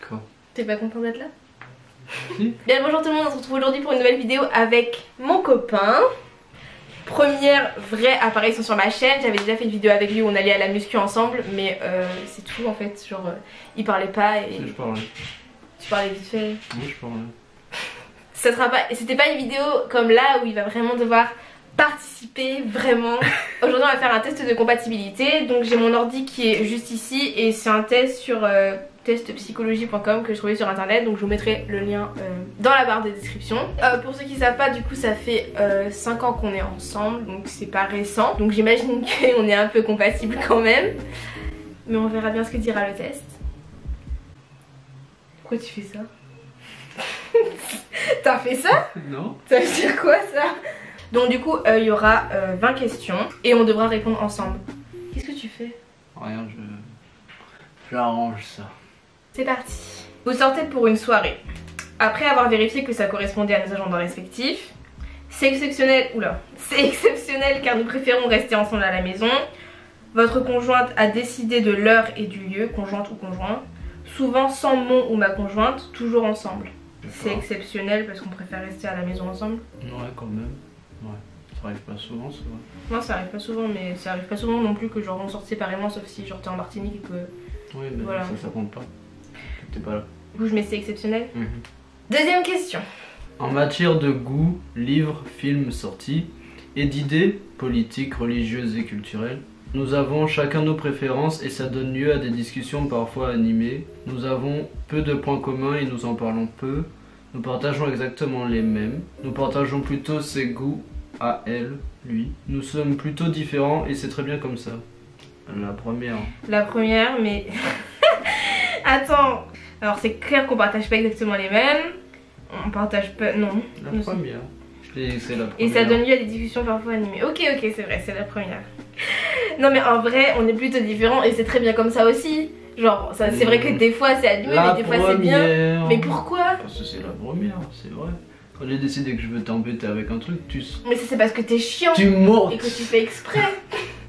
Quoi? T'es pas content d'être là? Si. Bien bonjour tout le monde, on se retrouve aujourd'hui pour une nouvelle vidéo avec mon copain. Première vraie apparition sur ma chaîne. J'avais déjà fait une vidéo avec lui où on allait à la muscu ensemble, mais c'est tout en fait, genre il parlait pas et... Si, je parlais. Tu parlais vite fait. Oui, je parlais. Ça sera pas... C'était pas une vidéo comme là où il va vraiment devoir participer vraiment. Aujourd'hui on va faire un test de compatibilité. Donc j'ai mon ordi qui est juste ici et c'est un test sur testpsychologie.com que je trouvais sur internet. Donc je vous mettrai le lien dans la barre de description. Pour ceux qui savent pas, du coup ça fait 5 ans qu'on est ensemble, donc c'est pas récent. Donc j'imagine qu'on est un peu compatible quand même. Mais on verra bien ce que dira le test. Pourquoi tu fais ça? T'as fait ça? Non. Ça veut dire quoi ça? Donc du coup il y aura 20 questions et on devra répondre ensemble. Qu'est-ce que tu fais? Rien, j'arrange ça. C'est parti. Vous sortez pour une soirée. Après avoir vérifié que ça correspondait à nos agendas respectifs. C'est exceptionnel, oula, c'est exceptionnel car nous préférons rester ensemble à la maison. Votre conjointe a décidé de l'heure et du lieu, conjointe ou conjoint. Souvent sans mon ou ma conjointe, toujours ensemble. C'est exceptionnel parce qu'on préfère rester à la maison ensemble. Ouais, quand même. Ouais, ça arrive pas souvent, c'est vrai. Non, ça arrive pas souvent, mais ça arrive pas souvent non plus que genre on sorte séparément, sauf si genre t'es en Martinique et que... Oui, mais voilà. ça compte pas. T'es pas là. Du coup je mets c'est exceptionnel. Mhm. Deuxième question. En matière de goût, livres, films sortis, et d'idées, politiques, religieuses et culturelles, nous avons chacun nos préférences et ça donne lieu à des discussions parfois animées. Nous avons peu de points communs et nous en parlons peu. Nous partageons exactement les mêmes. Nous partageons plutôt ses goûts à elle, lui. Nous sommes plutôt différents et c'est très bien comme ça. La première. La première, mais... Attends. Alors c'est clair qu'on partage pas exactement les mêmes. On partage pas... Non. La première. Je t'ai dit que c'est la première. Et ça donne lieu à des discussions parfois animées. Ok, c'est vrai, c'est la première. Non mais en vrai, on est plutôt différents et c'est très bien comme ça aussi. Genre, c'est vrai que des fois c'est animé, mais des fois c'est bien. Mais pourquoi? Parce que c'est la première, c'est vrai. Quand j'ai décidé que je veux t'embêter avec un truc, tu... Mais ça c'est parce que t'es chiant. Tu mortes. Et que tu fais exprès.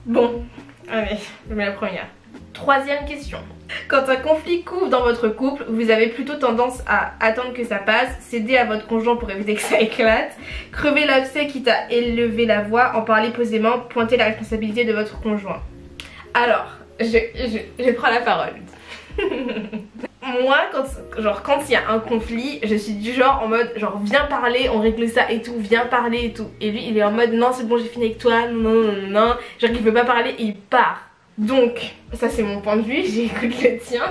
Bon, allez, je mets la première. Troisième question. Quand un conflit couve dans votre couple, vous avez plutôt tendance à attendre que ça passe, céder à votre conjoint pour éviter que ça éclate, crever l'abcès quitte à élever la voix, en parler posément, pointer la responsabilité de votre conjoint. Alors, je prends la parole. Moi, quand il y a un conflit, je suis du genre en mode genre viens parler, on règle ça et tout, viens parler et tout. Et lui il est en mode non c'est bon j'ai fini avec toi, non. Genre il veut pas parler et il part. Donc ça c'est mon point de vue, j'écoute le tien.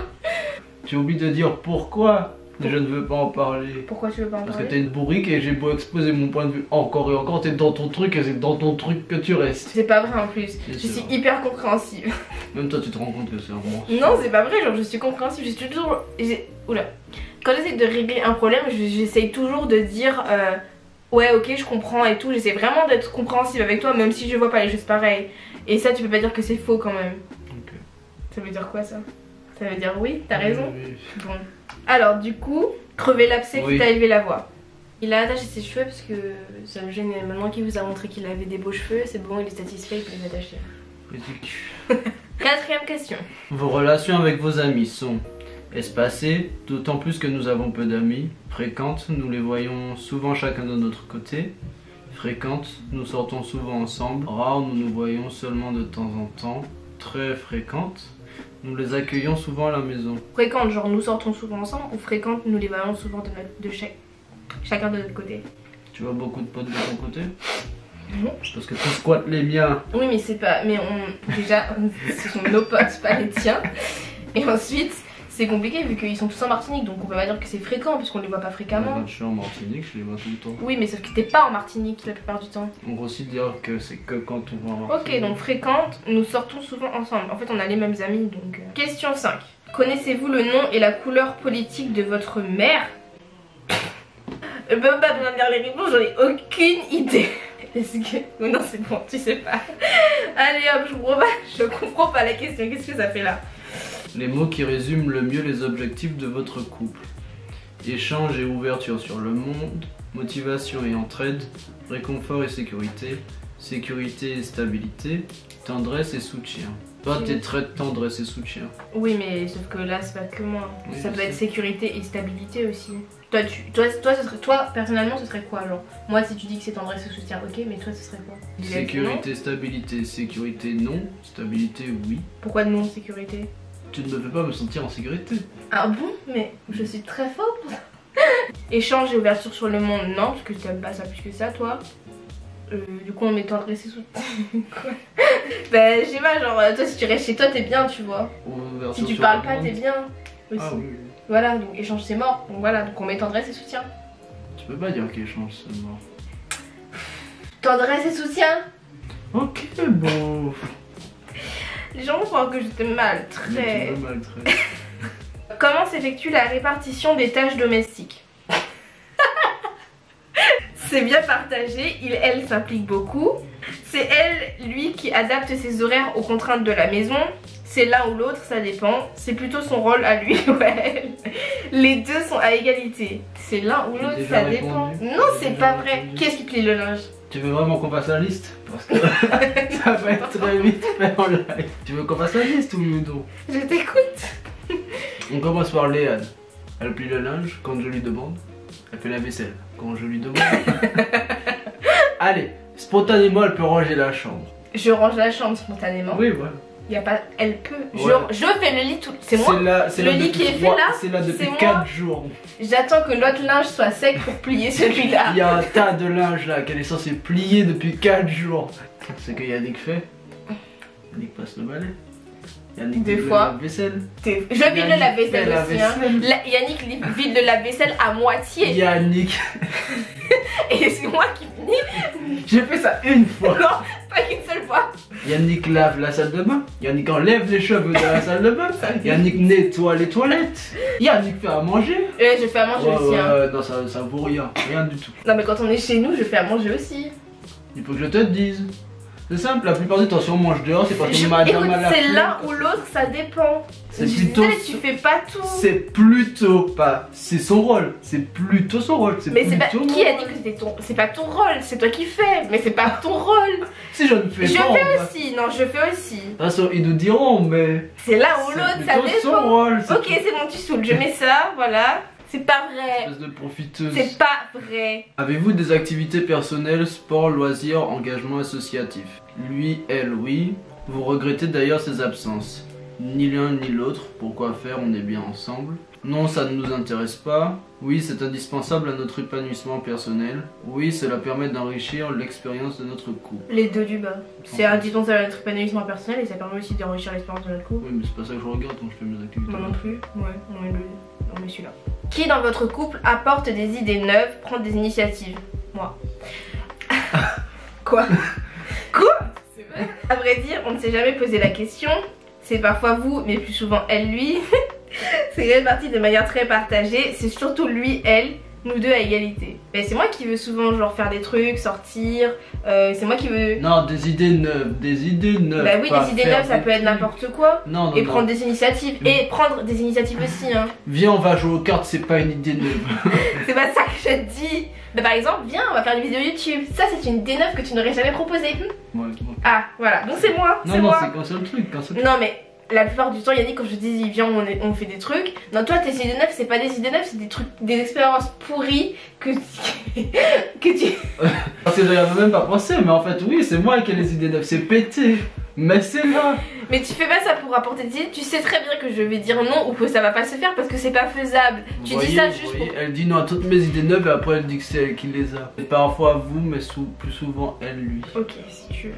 Tu oublies de dire pourquoi je ne veux pas en parler. Pourquoi tu veux pas en Parce parler? que t'es une bourrique et j'ai beau exposer mon point de vue encore et encore, t'es dans ton truc et c'est dans ton truc que tu restes. C'est pas vrai en plus, je c'est suis vrai. hyper compréhensive. Même toi tu te rends compte que c'est un monstre. Non c'est pas vrai, genre je suis compréhensive, je suis toujours... Oula. Quand j'essaie de régler un problème, j'essaie toujours de dire ouais ok je comprends et tout, j'essaie vraiment d'être compréhensive avec toi même si je vois pas les choses pareilles. Et ça tu peux pas dire que c'est faux quand même. Ok. Ça veut dire quoi ça? Ça veut dire oui, t'as raison. Oui. Bon. Alors du coup, crever l'abcès Oui. qui t'a élevé la voix. Il a attaché ses cheveux parce que ça me gêne. Maintenant qu'il vous a montré qu'il avait des beaux cheveux, c'est bon, il est satisfait, il peut les attacher. Ridicule. Quatrième question. Vos relations avec vos amis sont espacées, d'autant plus que nous avons peu d'amis. Fréquentes, nous les voyons souvent chacun de notre côté. Fréquentes, nous sortons souvent ensemble. Rares, nous nous voyons seulement de temps en temps. Très fréquentes, nous les accueillons souvent à la maison. Fréquente, genre nous sortons souvent ensemble, ou fréquente, nous les voyons souvent chacun de notre côté. Tu vois beaucoup de potes de ton côté? Non. Parce que tu squattes les miens. Oui mais c'est pas... Mais déjà, ce sont nos potes, pas les tiens. Et ensuite, c'est compliqué vu qu'ils sont tous en Martinique, donc on peut pas dire que c'est fréquent puisqu'on les voit pas fréquemment. Quand je suis en Martinique, je les vois tout le temps. Oui mais sauf que t'es pas en Martinique la plupart du temps. On va aussi dire que c'est que quand on va en Martinique. Ok, donc fréquente, nous sortons souvent ensemble. En fait, on a les mêmes amis, donc... Question 5. Connaissez-vous le nom et la couleur politique de votre mère? Même pas besoin de dire les réponses, j'en ai aucune idée. Est-ce que... Oh non, c'est bon, tu sais pas. Allez hop, je comprends pas la question. Qu'est-ce que ça fait là? Les mots qui résument le mieux les objectifs de votre couple. Échange et ouverture sur le monde, motivation et entraide, réconfort et sécurité, sécurité et stabilité, tendresse et soutien. Toi, t'es très tendresse et soutien. Oui, mais sauf que là, c'est pas que moi. Oui, Ça je peut être sais. sécurité et stabilité aussi. Toi, personnellement, ce serait quoi alors? Moi, si tu dis que c'est tendresse et soutien, ok, mais toi, ce serait quoi? Sécurité, stabilité. Sécurité, non. Stabilité, oui. Pourquoi non sécurité? Tu ne me fais pas me sentir en sécurité. Ah bon? Mais je suis très fort pour ça. Échange et ouverture sur le monde, non, parce que t'aimes pas ça plus que ça, toi. Du coup, on met tendresse et soutien. Quoi? Bah, je sais pas, genre, toi, si tu restes chez toi, t'es bien, tu vois. Si tu parles pas, t'es bien aussi. Ah oui. Voilà, donc échange, c'est mort. Donc voilà, donc on met tendresse et soutien. Tu peux pas dire qu'échange seulement. Tendresse et soutien? Ok, bon. Les gens vont croire que je te Mais maltraite. tu me maltraites. Comment s'effectue la répartition des tâches domestiques? C'est bien partagé, elle s'implique beaucoup. C'est elle, lui, qui adapte ses horaires aux contraintes de la maison. C'est l'un ou l'autre, ça dépend. C'est plutôt son rôle à lui ou à elle. Les deux sont à égalité. C'est l'un ou J'ai l'autre, déjà ça dépend. répondu. Non, J'ai c'est déjà pas vrai. répondu. Qui est-ce qui plie le linge? Tu veux vraiment qu'on fasse la liste? Parce que ça va être très vite fait en live. Tu veux qu'on fasse la liste ou non? Je t'écoute. On commence par Léane. Elle plie le linge quand je lui demande. Elle fait la vaisselle quand je lui demande. Allez, spontanément, elle peut ranger la chambre. Je range la chambre spontanément. Oui, voilà. Y a pas... Elle peut. Ouais. Je fais le lit tout. C'est moi. C'est Le là lit depuis qui est fait trois- là, C'est là c'est depuis moi. 4 jours. J'attends que l'autre linge soit sec pour plier celui-là. Il y a un tas de linge là qu'elle est censée plier depuis 4 jours. C'est que Yannick fait. Yannick passe le balai. Yannick Des vide fois. la vaisselle. Je vide le lave-vaisselle fait la aussi. Hein. vaisselle. Yannick vide le lave-vaisselle à moitié. Yannick. Et c'est moi qui finis. J'ai fait ça une fois. Non, pas qu'une seule fois. Yannick lave la salle de bain. Yannick enlève les cheveux de la salle de bain. Yannick nettoie les toilettes. Yannick fait à manger. Je fais à manger Ouais, aussi. ouais, Hein. non, ça vaut rien. Rien du tout. Non, mais quand on est chez nous, je fais à manger aussi. Il faut que je te dise. C'est simple, la plupart du temps, si on mange dehors, c'est parce que madame Écoute, a la c'est flemme. l'un ou l'autre, ça dépend. C'est Je plutôt. disais, tu fais pas tout. C'est plutôt pas. C'est son rôle. C'est plutôt son rôle. Mais c'est pas. plutôt Qui mon a rôle. dit que c'était ton. C'est pas ton rôle, c'est toi qui fais. Mais c'est pas ton rôle. Si je ne fais Je pas. on fais va- aussi. Non, je fais aussi. De toute façon, ils nous diront, mais. C'est l'un ou c'est l'autre, ça plutôt son dépend. rôle. Ok, c'est bon, tu saoules. Je mets ça, voilà. C'est pas vrai. Espèce de profiteuse. C'est pas vrai. Avez-vous des activités personnelles, sport, loisirs, engagement associatif? Lui, elle, oui. Vous regrettez d'ailleurs ses absences. Ni l'un ni l'autre. Pourquoi faire? On est bien ensemble. Non, ça ne nous intéresse pas. Oui, c'est indispensable à notre épanouissement personnel. Oui, cela permet d'enrichir l'expérience de notre couple. Les deux du bas. C'est indispensable à notre épanouissement personnel et ça permet aussi d'enrichir l'expérience de notre couple. Oui, mais c'est pas ça que je regarde quand je fais mes activités. Moi non plus. Ouais, on met celui-là. Qui dans votre couple apporte des idées neuves, prend des initiatives? Moi. Quoi? Quoi? C'est vrai. À vrai dire, on ne s'est jamais posé la question. C'est parfois vous, mais plus souvent elle, lui. C'est réparti de manière très partagée. C'est surtout lui, elle, nous deux à égalité. Mais c'est moi qui veux souvent genre faire des trucs, sortir. C'est moi qui veux. Non, des idées neuves, des idées neuves. Bah oui, pas des idées faire neuves, ça des peut être trucs. n'importe quoi. Non, non, Et non. prendre des initiatives. Et prendre des initiatives aussi, hein. Viens, on va jouer aux cartes, c'est pas une idée neuve. C'est pas ça que je te dis. Bah par exemple, viens, on va faire une vidéo YouTube. Ça, c'est une idée neuve que tu n'aurais jamais proposée. Ouais, moi. Ah, voilà. Donc c'est moi. Non, C'est non, moi. c'est qu'un seul truc, qu'un seul truc. Non, mais la plupart du temps, Yannick, quand je dis viens, on fait des trucs. Non, toi, tes idées neuves, c'est pas des idées neuves, c'est des trucs, des expériences pourries que tu. Parce que j'y avais même pas pensé, mais en fait, oui, c'est moi qui ai les idées neuves, c'est pété. Mais c'est là. Mais tu fais pas ça pour apporter des idées. Tu sais très bien que je vais dire non ou que ça va pas se faire parce que c'est pas faisable. Tu Voyez, dis ça juste voyez, pour. Elle dit non à toutes mes idées neuves et après elle dit que c'est elle qui les a. Et parfois vous, mais plus souvent elle, lui. Ok, si tu veux.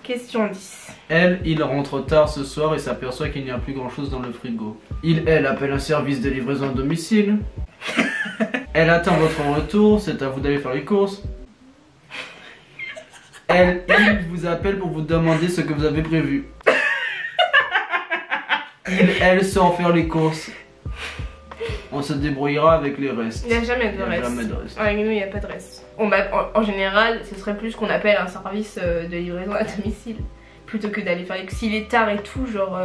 Question 10. Elle, il rentre tard ce soir et s'aperçoit qu'il n'y a plus grand chose dans le frigo. Elle appelle un service de livraison à domicile. Elle attend votre retour, c'est à vous d'aller faire les courses. Il vous appelle pour vous demander ce que vous avez prévu. Elle sort faire les courses. On se débrouillera avec les restes. Il n'y a jamais de Il y a reste. jamais de reste. Avec nous, il n'y a pas de reste. En général, ce serait plus qu'on appelle un service de livraison à domicile. Plutôt que d'aller faire les... S'il est tard et tout, genre...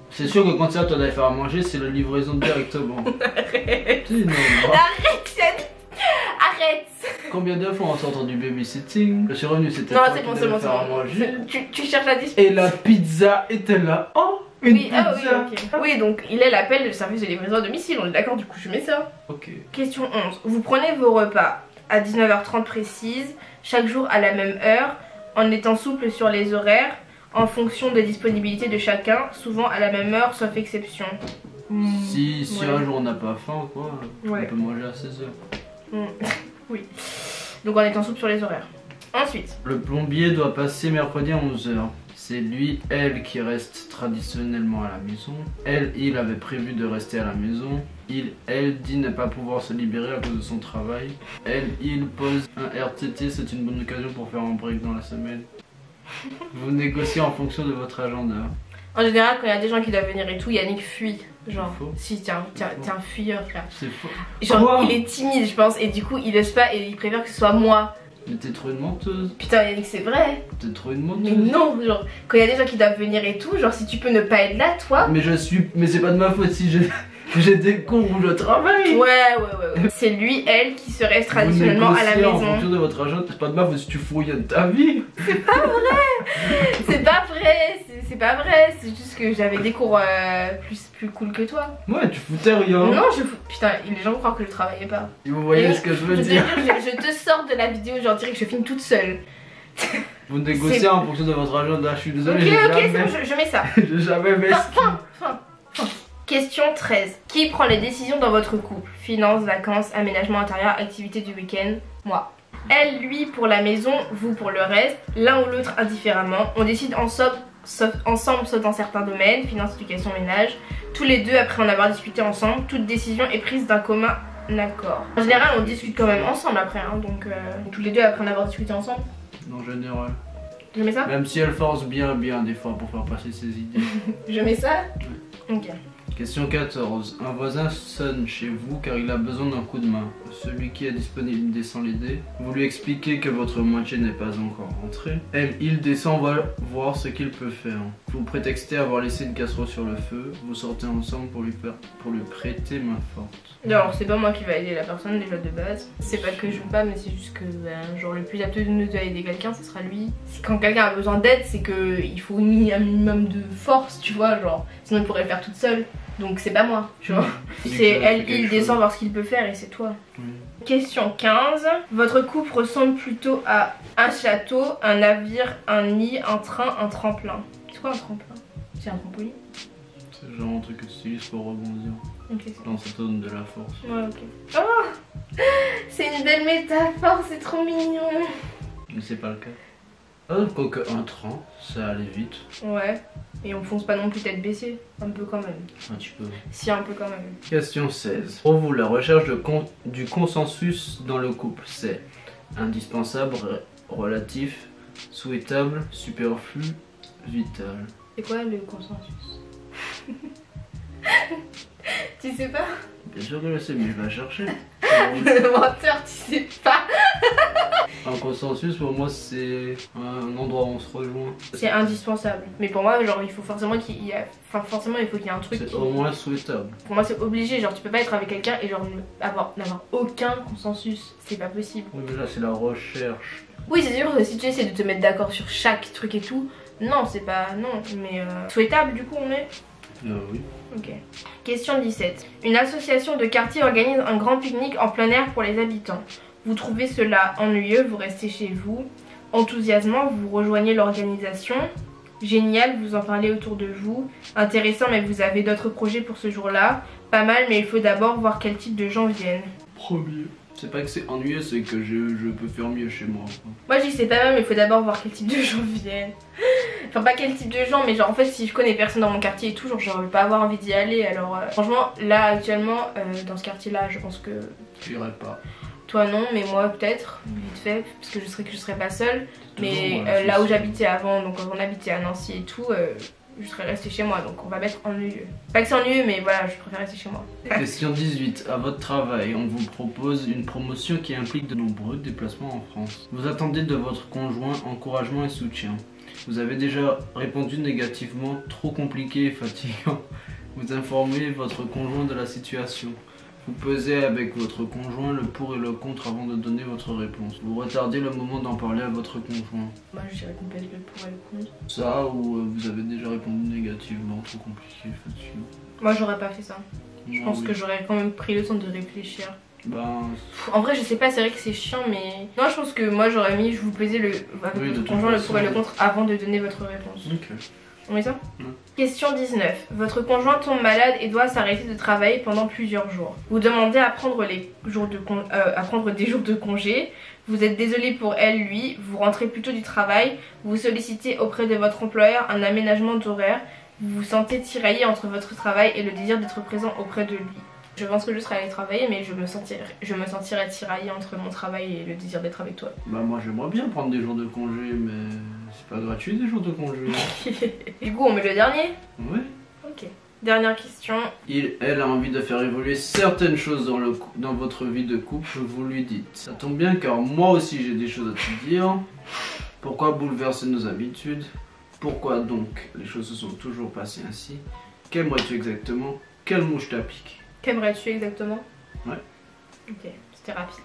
C'est sûr que quand c'est à toi d'aller faire à manger, c'est la livraison directement. Arrête. Si, non, non. Arrête, Yannick. Arrête. Combien de fois on s'entend du babysitting? Je suis revenu, c'était Non, toi c'est qui bon, devais c'est bon, faire à c'est bon. manger. Tu cherches la dispute. Et la pizza était là. Oh, une Oui, pizza. ah oui, ok. Oui, donc il est l'appel de service de livraison à domicile, on est d'accord, du coup je mets ça. Ok. Question 11. Vous prenez vos repas à 19h30 précise, chaque jour à la même heure, en étant souple sur les horaires, en fonction des disponibilités de chacun, souvent à la même heure, sauf exception. Si ouais. un jour on n'a pas faim, quoi, Ouais. on peut manger à 16h. Oui. Donc en étant souple sur les horaires. Ensuite. Le plombier doit passer mercredi à 11h. C'est lui, elle qui reste traditionnellement à la maison. Elle, il avait prévu de rester à la maison. Elle dit ne pas pouvoir se libérer à cause de son travail. Elle, il pose un RTT, c'est une bonne occasion pour faire un break dans la semaine. Vous négociez en fonction de votre agenda. En général, quand il y a des gens qui doivent venir et tout, Yannick fuit. Genre, Faux. si t'es un fuyeur, frère. C'est faux. Genre, Quoi il est timide, je pense, et du coup, il ose pas et il préfère que ce soit moi. Mais t'es trop une menteuse. Putain, Yannick, c'est vrai. T'es trop une Mais menteuse. non, genre, quand il y a des gens qui doivent venir et tout, genre, si tu peux ne pas être là, toi. Mais c'est pas de ma faute si j'ai des cours où je travaille. Ouais. C'est lui, elle qui se reste traditionnellement à la Vous négociez en maison. fonction de votre agenda, c'est pas de ma faute si tu fouilles de ta vie. C'est pas vrai, c'est juste que j'avais des cours plus cool que toi. Ouais, tu foutais rien. Non, putain, les gens croient que je travaillais pas. Et vous voyez Et ce que je veux te dire. jure, je te sors de la vidéo, genre dirais que je filme toute seule. Vous négociez en fonction de votre agenda, je suis désolé, Ok, j'ai c'est jamais, bon, je mets ça. j'ai jamais mis Fin. Question 13. Qui prend les décisions dans votre couple? Finances, vacances, aménagement intérieur, activités du week-end? Moi. Elle, lui pour la maison, vous pour le reste, l'un ou l'autre indifféremment. On décide ensemble sauf dans certains domaines, finances, éducation, ménage. Tous les deux après en avoir discuté ensemble. Toute décision est prise d'un commun accord. En général, on discute quand même ensemble après, hein, donc tous les deux après en avoir discuté ensemble. En général. Je mets ça? Même si elle force bien des fois pour faire passer ses idées. Je mets ça? Ok. Question 14. Un voisin sonne chez vous car il a besoin d'un coup de main. Celui qui est disponible descend les dés. Vous lui expliquez que votre moitié n'est pas encore rentrée. Il descend voir ce qu'il peut faire. Vous prétextez avoir laissé une casserole sur le feu. Vous sortez ensemble pour lui prêter main forte. Alors c'est pas moi qui va aider la personne déjà de base. C'est pas que je veux pas, mais c'est juste que genre le plus apte de nous à aider quelqu'un, ce sera lui. Quand quelqu'un a besoin d'aide, c'est que il faut un minimum de force, tu vois, genre sinon il pourrait le faire toute seule. Donc c'est pas moi, tu vois. C'est elle, il descend voir ce qu'il peut faire et c'est toi. Question 15. Votre couple ressemble plutôt à un château, un navire, un nid, un train, un tremplin. C'est quoi un tremplin? C'est un trampoline? C'est genre un truc que tu utilises pour rebondir. Ok. Dans cette zone de la force. Ouais, ok. Oh, c'est une belle métaphore, c'est trop mignon. Mais c'est pas le cas. Quoique un train, ça allait vite. Ouais. Et on fonce pas non plus tête baissée. Un peu quand même. Un petit peu. Si, un peu quand même. Question 16. Pour vous, la recherche du consensus dans le couple, c'est indispensable, relatif, souhaitable, superflu, vital. C'est quoi le consensus? Tu sais pas? Bien sûr que je sais, mais je vais la chercher. Menteur, tu sais pas. Un consensus, pour moi, c'est un endroit où on se rejoint. C'est indispensable. Mais pour moi, genre, il faut forcément qu'il y ait... Enfin, forcément, il faut qu'il y ait un truc C'est qui... au moins souhaitable. Pour moi, c'est obligé. Genre, tu peux pas être avec quelqu'un et genre n'avoir aucun consensus. C'est pas possible. Oui, mais là, c'est la recherche. Oui, c'est sûr que si tu essaies de te mettre d'accord sur chaque truc et tout, non, c'est pas... Non, mais souhaitable, du coup, on est... Oui. Ok. Question 17. Une association de quartier organise un grand pique-nique en plein air pour les habitants. Vous trouvez cela ennuyeux, vous restez chez vous. Enthousiasmant, vous rejoignez l'organisation. Génial, vous en parlez autour de vous. Intéressant, mais vous avez d'autres projets pour ce jour-là. Pas mal, mais il faut d'abord voir quel type de gens viennent. Premier. C'est pas que c'est ennuyeux, c'est que je peux faire mieux chez moi. Moi je dis c'est pas mal, mais il faut d'abord voir quel type de gens viennent. Enfin pas quel type de gens, mais genre en fait si je connais personne dans mon quartier et tout, genre j'aurais pas avoir envie d'y aller. Alors franchement là actuellement dans ce quartier là je pense que... Tu irais pas. Toi non, mais moi peut-être, vite fait, parce que je serais pas seule. Mais moi, là où j'habitais avant, donc quand on habitait à Nancy et tout, je serais restée chez moi, donc on va mettre ennuyeux. Pas que c'est ennuyeux, mais voilà, je préfère rester chez moi. Question 18. À votre travail, on vous propose une promotion qui implique de nombreux déplacements en France. Vous attendez de votre conjoint encouragement et soutien. Vous avez déjà répondu négativement, trop compliqué et fatigant. Vous informez votre conjoint de la situation. Vous pesez avec votre conjoint le pour et le contre avant de donner votre réponse. Vous retardez le moment d'en parler à votre conjoint. Moi je dirais qu'on pèse le pour et le contre. Ça ou vous avez déjà répondu négativement, trop compliqué, faites-le. Moi j'aurais pas fait ça. Je pense que j'aurais quand même pris le temps de réfléchir. Ben... En vrai je sais pas, c'est vrai que c'est chiant mais... Non je pense que moi j'aurais mis, je vous pesais le avec votre conjoint le pour et le contre avant de donner votre réponse. Ok. On met ça? Question 19. Votre conjoint tombe malade et doit s'arrêter de travailler pendant plusieurs jours. Vous demandez à prendre, des jours de congé. Vous êtes désolé pour elle, lui. Vous rentrez plus tôt du travail. Vous sollicitez auprès de votre employeur un aménagement d'horaire. Vous vous sentez tiraillé entre votre travail et le désir d'être présent auprès de lui. Je pense que je serais allée travailler mais je me sentirais tiraillée entre mon travail et le désir d'être avec toi. Bah moi j'aimerais bien prendre des jours de congé mais c'est pas gratuit des jours de congé. Du coup on met le dernier? Oui. Ok. Dernière question. Elle a envie de faire évoluer certaines choses dans votre vie de couple, vous lui dites. Ça tombe bien car moi aussi j'ai des choses à te dire. Pourquoi bouleverser nos habitudes? Pourquoi donc les choses se sont toujours passées ainsi? Qu'aimerais-tu exactement? Quelle mouche t'applique? Qu'aimerais-tu exactement? Ouais. Ok, c'était rapide.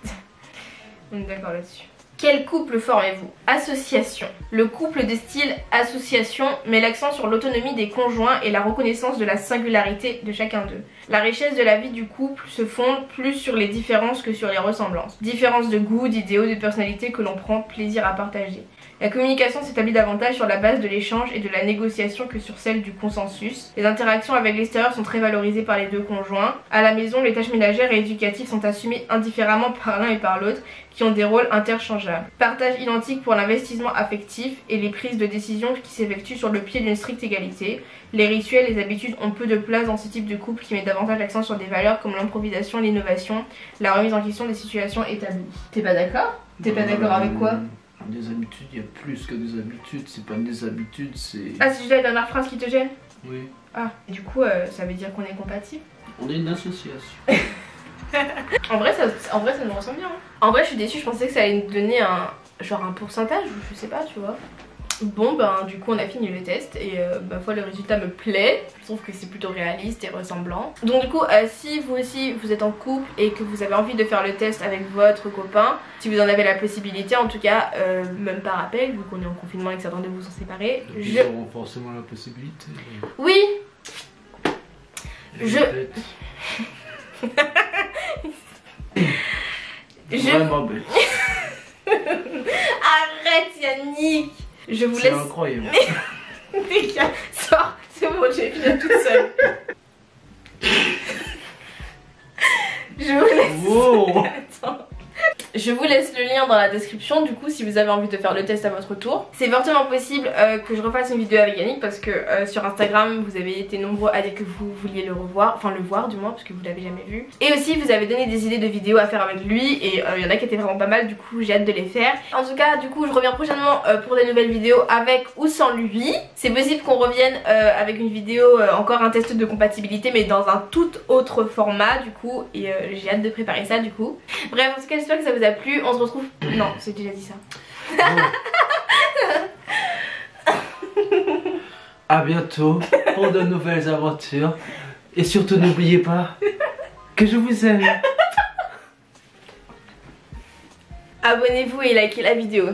On est d'accord là-dessus. Quel couple formez-vous? Association. Le couple de style association met l'accent sur l'autonomie des conjoints et la reconnaissance de la singularité de chacun d'eux. La richesse de la vie du couple se fonde plus sur les différences que sur les ressemblances. Différences de goût, d'idéaux, de personnalité que l'on prend plaisir à partager. La communication s'établit davantage sur la base de l'échange et de la négociation que sur celle du consensus. Les interactions avec l'extérieur sont très valorisées par les deux conjoints. À la maison, les tâches ménagères et éducatives sont assumées indifféremment par l'un et par l'autre, qui ont des rôles interchangeables. Partage identique pour l'investissement affectif et les prises de décision qui s'effectuent sur le pied d'une stricte égalité. Les rituels et les habitudes ont peu de place dans ce type de couple qui met davantage l'accent sur des valeurs comme l'improvisation, l'innovation, la remise en question des situations établies. T'es pas d'accord? T'es pas d'accord avec quoi? Des habitudes, il y a plus que des habitudes, c'est pas des habitudes, c'est... Ah, c'est juste la dernière phrase qui te gêne? Oui. Ah, et du coup, ça veut dire qu'on est compatible? On est une association. En vrai, ça me ressemble bien. Hein. En vrai, je suis déçue, je pensais que ça allait nous donner un pourcentage, ou je sais pas, tu vois. Bon, ben du coup on a fini le test et ma foi le résultat me plaît. Je trouve que c'est plutôt réaliste et ressemblant. Donc du coup si vous aussi vous êtes en couple et que vous avez envie de faire le test avec votre copain, si vous en avez la possibilité, en tout cas même par appel, vu qu'on est en confinement et que certains de vous sont séparés, Ils auront forcément la possibilité. Oui. Vraiment bête. Arrête Yannick. Je vous laisse. C'est incroyable. Mais sors, c'est bon, j'ai fini toute seule. Je vous laisse. Wow. Attends. Je vous laisse le lien dans la description du coup si vous avez envie de faire le test à votre tour. C'est fortement possible que je refasse une vidéo avec Yannick parce que sur Instagram vous avez été nombreux à dire que vous vouliez le revoir, enfin le voir du moins parce que vous l'avez jamais vu. Et aussi vous avez donné des idées de vidéos à faire avec lui et il y en a qui étaient vraiment pas mal, du coup j'ai hâte de les faire. En tout cas du coup je reviens prochainement pour des nouvelles vidéos avec ou sans lui. C'est possible qu'on revienne avec une vidéo, encore un test de compatibilité mais dans un tout autre format du coup et j'ai hâte de préparer ça du coup. Bref en tout cas j'espère que ça vous a plu, on se retrouve... Non, j'ai déjà dit ça. À bientôt pour de nouvelles aventures. Et surtout n'oubliez pas que je vous aime. Abonnez-vous et likez la vidéo.